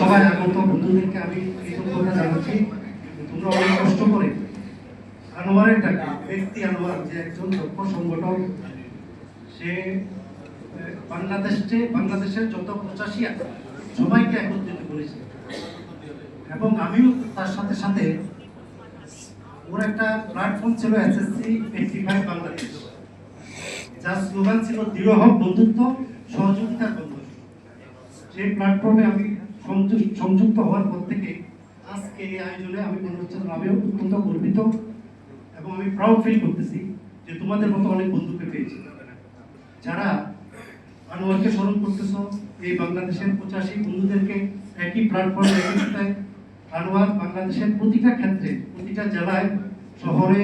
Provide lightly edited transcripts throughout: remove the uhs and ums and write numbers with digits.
সবাই আগত বন্ধুদেরকে আমি কৃতজ্ঞতা জানাচ্ছি। তোমরা অনেক কষ্ট করে আনোয়ারের টাকা ব্যক্তি আনোয়ার যে একজন দক্ষ সংগঠন, সে বাংলাদেশের যত প্রচাসী আছে সবাইকে একত্রিত করেছে এবং আমিও তার সাথে সাথে ওর একটা প্ল্যাটফর্ম ছিল SSC 85 বাংলাদেশ, যার স্লোগান ছিল দৃঢ় হোক বন্ধুত্ব সহযোগিতার বন্ধন। সেই প্ল্যাটফর্মে আমি সংযুক্ত হওয়ার পর থেকে আজকে এই আয়োজনে আমি মনে হচ্ছে আমি অত্যন্ত গর্বিত এবং আমি প্রাউড ফিল করতেছি যে তোমাদের মতো অনেক বন্ধুকে পেয়েছি, যারা আনোয়ারকে স্মরণ করতেছো। এই বাংলাদেশের 85 বন্ধুদেরকে একই প্ল্যাটফর্মে রেখে আনোয়ার বাংলাদেশের প্রতিটা ক্ষেত্রে, প্রতিটা জেলায়, শহরে,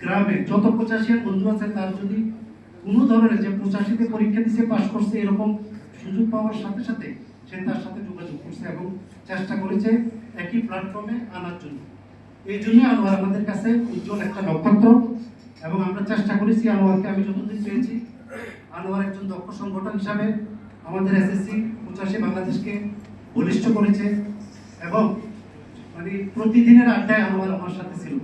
গ্রামে যত 85 বন্ধু আছে, তার যদি কোনো ধরনের যে 85তে পরীক্ষা দিচ্ছে পাশ করছে এরকম সুযোগ পাওয়ার সাথে সাথে সে তার সাথে যোগাযোগ করছে এবং চেষ্টা করেছে একই প্ল্যাটফর্মে আনার জন্য। এই জন্য আনোয়ার আমাদের কাছে উজ্জ্বল একটা নক্ষত্র এবং আমরা চেষ্টা করেছি আনোয়ারকে, আমি যতদিন পেয়েছি আনোয়ার একজন দক্ষ সংগঠন হিসাবে আমাদের SSC 85 বাংলাদেশকে বলিষ্ঠ করেছে এবং মানে প্রতিদিনের আড্ডায় আনোয়ার আমার সাথে ছিল।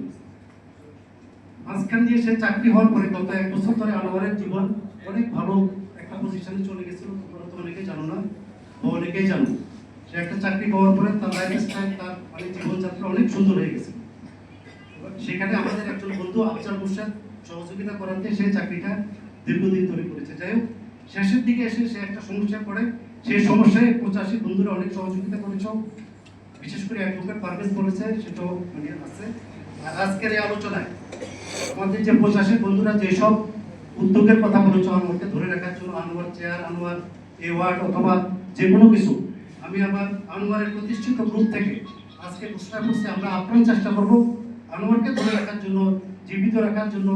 মাঝখান দিয়ে সে চাকরি হওয়ার পরে গত 1 বছর ধরে আনোয়ারের জীবন অনেক ভালো একটা পজিশনে চলে গেছিল। তোমরা তো অনেকেই জানো না, অনেকেই জানো, সে একটা চাকরি পাওয়ার পরে তার লাইফস্টাইল, তার মানে জীবনযাত্রা অনেক সুন্দর হয়ে গেছে। সেখানে আমাদের একজন বন্ধু আফজাল মুর্শেদ সহযোগিতা করাতে সেই চাকরিটা দীর্ঘদিন ধরে করেছে। যাই হোক, শেষের দিকে এসে সে একটা সমস্যায় পড়ে, সেই সমস্যায় 85 বন্ধুরা অনেক সহযোগিতা করেছ, বিশেষ করে অ্যাডভোকেট পারভেজ বলেছে, সেটাও মানে আছে। আর আজকের এই আলোচনায় আমাদের যে 85 বন্ধুরা যেসব উদ্যোগের কথা বলেছো আনোয়ারকে ধরে রাখার জন্য, আনোয়ার চেয়ার, আনোয়ার অ্যাওয়ার্ড অথবা যে কোনো কিছু, আমি আমার আনোয়ারের প্রতিষ্ঠিত গ্রুপ থেকে আজকে ঘোষণা করছি আমরা আপ্রাণ চেষ্টা করব আনোয়ারকে ধরে রাখার জন্য, জীবিত রাখার জন্য।